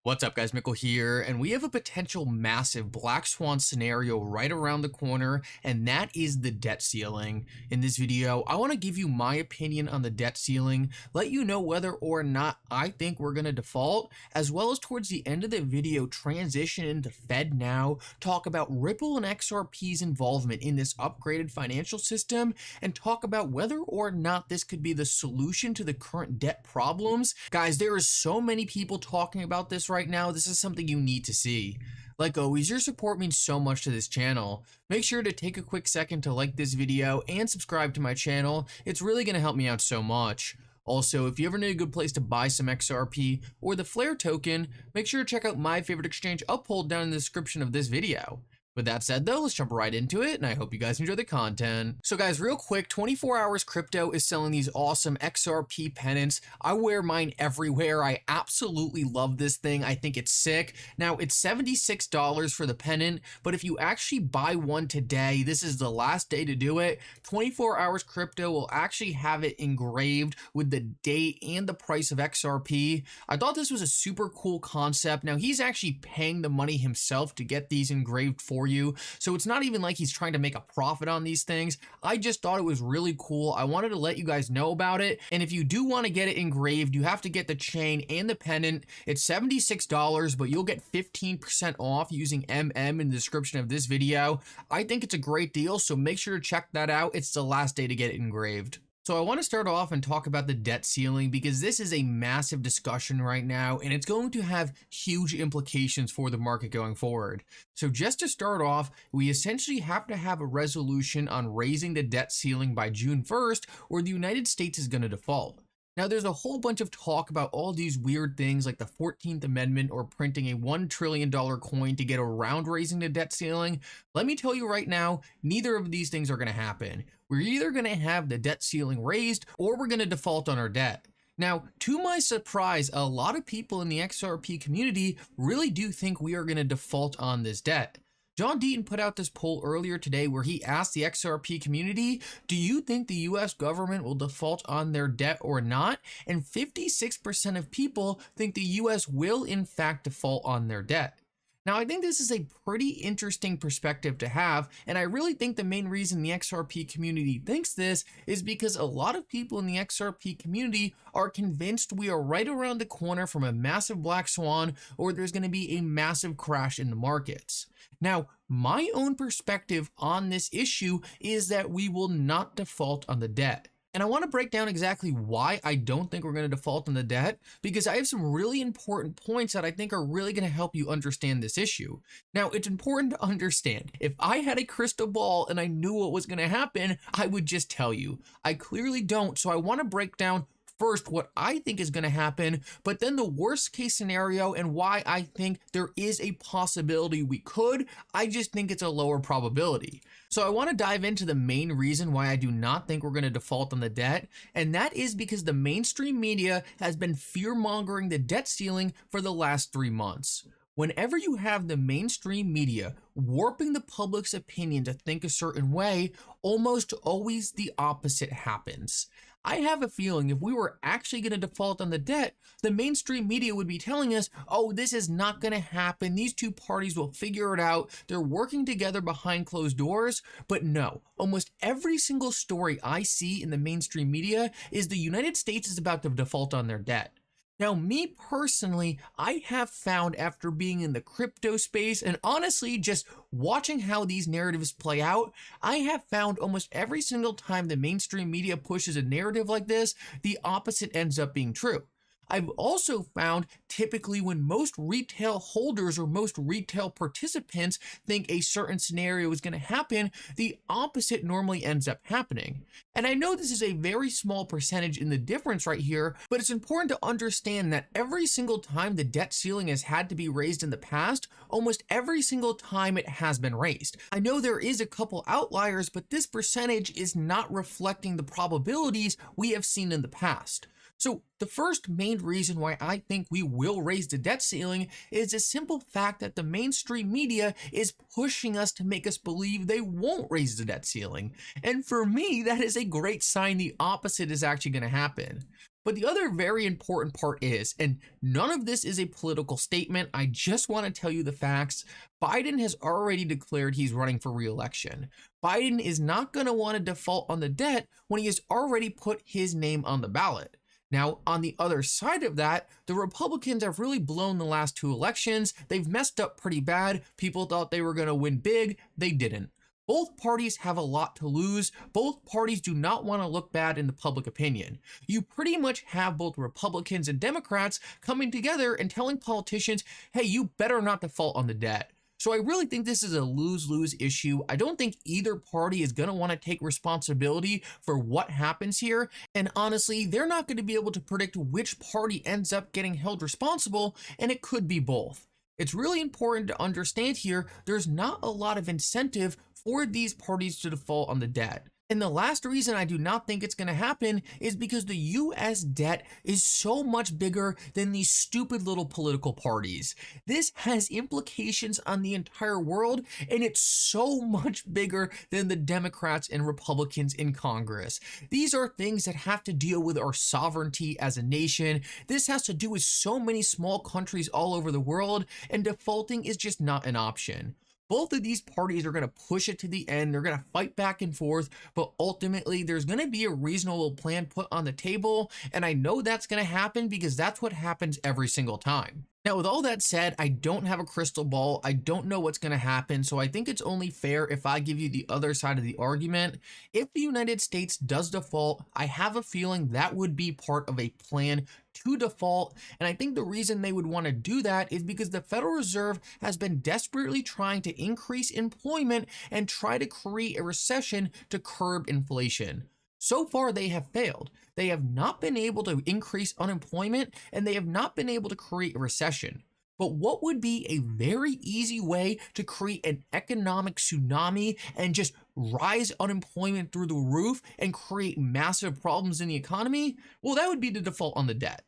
What's up guys, Mickle here, and we have a potential massive black swan scenario right around the corner, and that is the debt ceiling. In this video, I want to give you my opinion on the debt ceiling, let you know whether or not I think we're going to default, as well as towards the end of the video transition into FedNow, talk about Ripple and XRP's involvement in this upgraded financial system, and talk about whether or not this could be the solution to the current debt problems. Guys, there is so many people talking about this right now. This is something you need to see. Like always, your support means so much to this channel. Make sure to take a quick second to like this video and subscribe to my channel. It's really going to help me out so much. Also, if you ever need a good place to buy some XRP or the Flare token, make sure to check out my favorite exchange Uphold down in the description of this video. With that said though, let's jump right into it, and I hope you guys enjoy the content. So guys, real quick, 24 Hours Crypto is selling these awesome XRP pendants. I wear mine everywhere. I absolutely love this thing. I think it's sick. Now, it's $76 for the pendant, but if you actually buy one today, this is the last day to do it. 24 Hours Crypto will actually have it engraved with the date and the price of XRP. I thought this was a super cool concept. Now, he's actually paying the money himself to get these engraved for you, so it's not even like he's trying to make a profit on these things. I just thought it was really cool. I wanted to let you guys know about it, and if you do want to get it engraved, you have to get the chain and the pendant. It's $76, but you'll get 15% off using MM in the description of this video. I think it's a great deal, so make sure to check that out. It's the last day to get it engraved. So I want to start off and talk about the debt ceiling because this is a massive discussion right now, and it's going to have huge implications for the market going forward. So just to start off, we essentially have to have a resolution on raising the debt ceiling by June 1st, or the United States is going to default. Now, there's a whole bunch of talk about all these weird things like the 14th Amendment or printing a $1 trillion coin to get around raising the debt ceiling. Let me tell you right now, neither of these things are going to happen. We're either going to have the debt ceiling raised or we're going to default on our debt. Now, to my surprise, a lot of people in the XRP community really do think we are going to default on this debt. John Deaton put out this poll earlier today where he asked the XRP community, do you think the US government will default on their debt or not? And 56% of people think the US will in fact default on their debt. Now, I think this is a pretty interesting perspective to have, and I really think the main reason the XRP community thinks this is because a lot of people in the XRP community are convinced we are right around the corner from a massive black swan, or there's going to be a massive crash in the markets. Now, my own perspective on this issue is that we will not default on the debt. And I want to break down exactly why I don't think we're going to default on the debt, because I have some really important points that I think are really going to help you understand this issue. Now, it's important to understand, if I had a crystal ball and I knew what was going to happen, I would just tell you. I clearly don't, so I want to break down first what I think is going to happen, but then the worst case scenario and why I think there is a possibility we could. I just think it's a lower probability. So I want to dive into the main reason why I do not think we're going to default on the debt, and that is because the mainstream media has been fear-mongering the debt ceiling for the last 3 months. Whenever you have the mainstream media warping the public's opinion to think a certain way, almost always the opposite happens. I have a feeling if we were actually going to default on the debt, the mainstream media would be telling us, oh, this is not going to happen. These two parties will figure it out. They're working together behind closed doors. But no, almost every single story I see in the mainstream media is the United States is about to default on their debt. Now, me personally, I have found after being in the crypto space and honestly just watching how these narratives play out, I have found almost every single time the mainstream media pushes a narrative like this, the opposite ends up being true. I've also found typically when most retail holders or most retail participants think a certain scenario is going to happen, the opposite normally ends up happening. And I know this is a very small percentage in the difference right here, but it's important to understand that every single time the debt ceiling has had to be raised in the past, almost every single time it has been raised. I know there is a couple outliers, but this percentage is not reflecting the probabilities we have seen in the past. So the first main reason why I think we will raise the debt ceiling is the simple fact that the mainstream media is pushing us to make us believe they won't raise the debt ceiling. And for me, that is a great sign the opposite is actually going to happen. But the other very important part is, and none of this is a political statement, I just want to tell you the facts. Biden has already declared he's running for re-election. Biden is not going to want to default on the debt when he has already put his name on the ballot. Now, on the other side of that, the Republicans have really blown the last two elections. They've messed up pretty bad. People thought they were going to win big. They didn't. Both parties have a lot to lose. Both parties do not want to look bad in the public opinion. You pretty much have both Republicans and Democrats coming together and telling politicians, hey, you better not default on the debt. So I really think this is a lose-lose issue. I don't think either party is going to want to take responsibility for what happens here. And honestly, they're not going to be able to predict which party ends up getting held responsible, and it could be both. It's really important to understand here, there's not a lot of incentive for these parties to default on the debt. And the last reason I do not think it's going to happen is because the US debt is so much bigger than these stupid little political parties. This has implications on the entire world, and it's so much bigger than the Democrats and Republicans in Congress. These are things that have to deal with our sovereignty as a nation. This has to do with so many small countries all over the world, and defaulting is just not an option. Both of these parties are going to push it to the end. They're going to fight back and forth, but ultimately there's going to be a reasonable plan put on the table. And I know that's going to happen because that's what happens every single time. Now, with all that said, I don't have a crystal ball. I don't know what's going to happen. So I think it's only fair if I give you the other side of the argument. If the United States does default, I have a feeling that would be part of a plan to default. And I think the reason they would want to do that is because the Federal Reserve has been desperately trying to increase employment and try to create a recession to curb inflation. So far, they have failed. They have not been able to increase unemployment, and they have not been able to create a recession. But what would be a very easy way to create an economic tsunami and just rise unemployment through the roof and create massive problems in the economy? Well, that would be to default on the debt.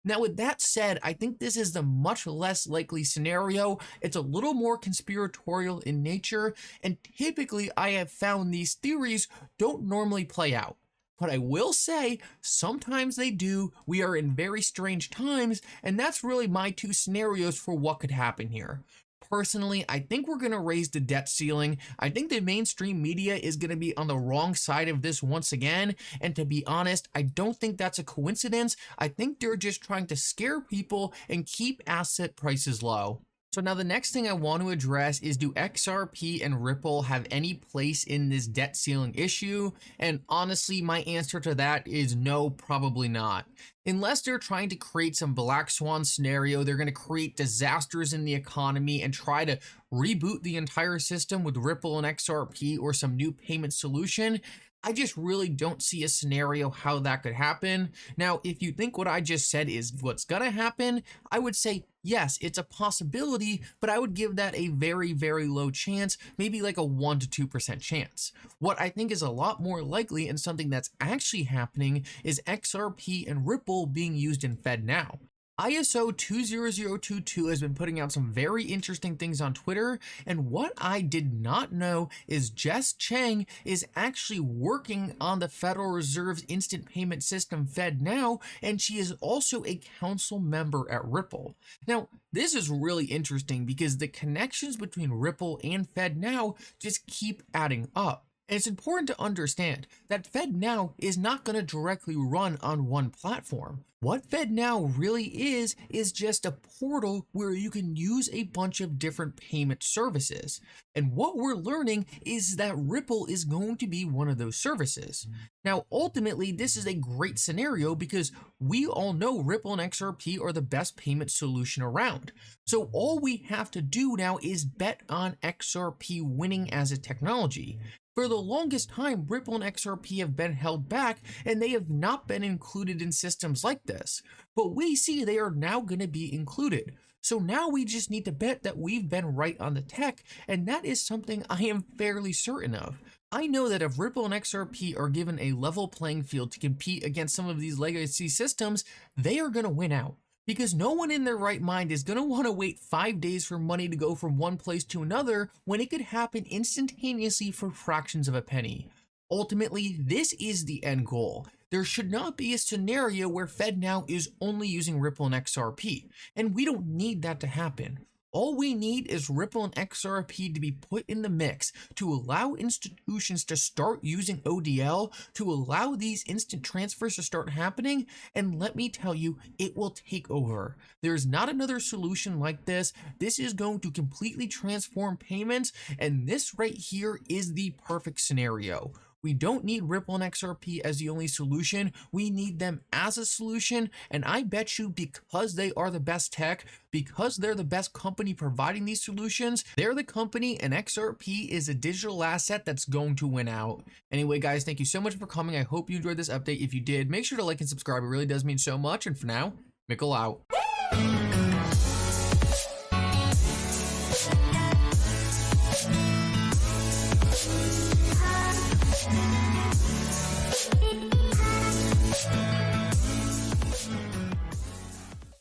Now, with that said, I think this is the much less likely scenario. It's a little more conspiratorial in nature, and typically I have found these theories don't normally play out. But I will say, sometimes they do. We are in very strange times, and that's really my two scenarios for what could happen here. Personally, I think we're going to raise the debt ceiling. I think the mainstream media is going to be on the wrong side of this once again. And to be honest, I don't think that's a coincidence. I think they're just trying to scare people and keep asset prices low. So now the next thing I want to address is, do XRP and Ripple have any place in this debt ceiling issue? And honestly, my answer to that is no, probably not. Unless they're trying to create some black swan scenario, they're going to create disasters in the economy and try to reboot the entire system with Ripple and XRP or some new payment solution. I just really don't see a scenario how that could happen. Now, if you think what I just said is what's gonna happen, I would say, yes, it's a possibility, but I would give that a very, very low chance, maybe like a 1 to 2% chance. What I think is a lot more likely and something that's actually happening is XRP and Ripple being used in FedNow. ISO 20022 has been putting out some very interesting things on Twitter, and what I did not know is Jess Chang is actually working on the Federal Reserve's instant payment system FedNow, and she is also a council member at Ripple. Now, this is really interesting because the connections between Ripple and FedNow just keep adding up. And it's important to understand that FedNow is not going to directly run on one platform. What FedNow really is just a portal where you can use a bunch of different payment services. And what we're learning is that Ripple is going to be one of those services. Now, ultimately, this is a great scenario because we all know Ripple and XRP are the best payment solution around. So all we have to do now is bet on XRP winning as a technology. For the longest time, Ripple and XRP have been held back, and they have not been included in systems like this. But we see they are now going to be included. So now we just need to bet that we've been right on the tech, and that is something I am fairly certain of. I know that if Ripple and XRP are given a level playing field to compete against some of these legacy systems, they are going to win out. Because no one in their right mind is going to want to wait 5 days for money to go from one place to another when it could happen instantaneously for fractions of a penny. Ultimately, this is the end goal. There should not be a scenario where FedNow is only using Ripple and XRP, and we don't need that to happen. All we need is Ripple and XRP to be put in the mix to allow institutions to start using ODL, to allow these instant transfers to start happening, and let me tell you, it will take over. There's not another solution like this. This is going to completely transform payments, and this right here is the perfect scenario. We don't need Ripple and XRP as the only solution. We need them as a solution. And I bet you, because they are the best tech, because they're the best company providing these solutions, they're the company, and XRP is a digital asset that's going to win out. Anyway, guys, thank you so much for coming. I hope you enjoyed this update. If you did, make sure to like and subscribe. It really does mean so much. And for now, Mickle out.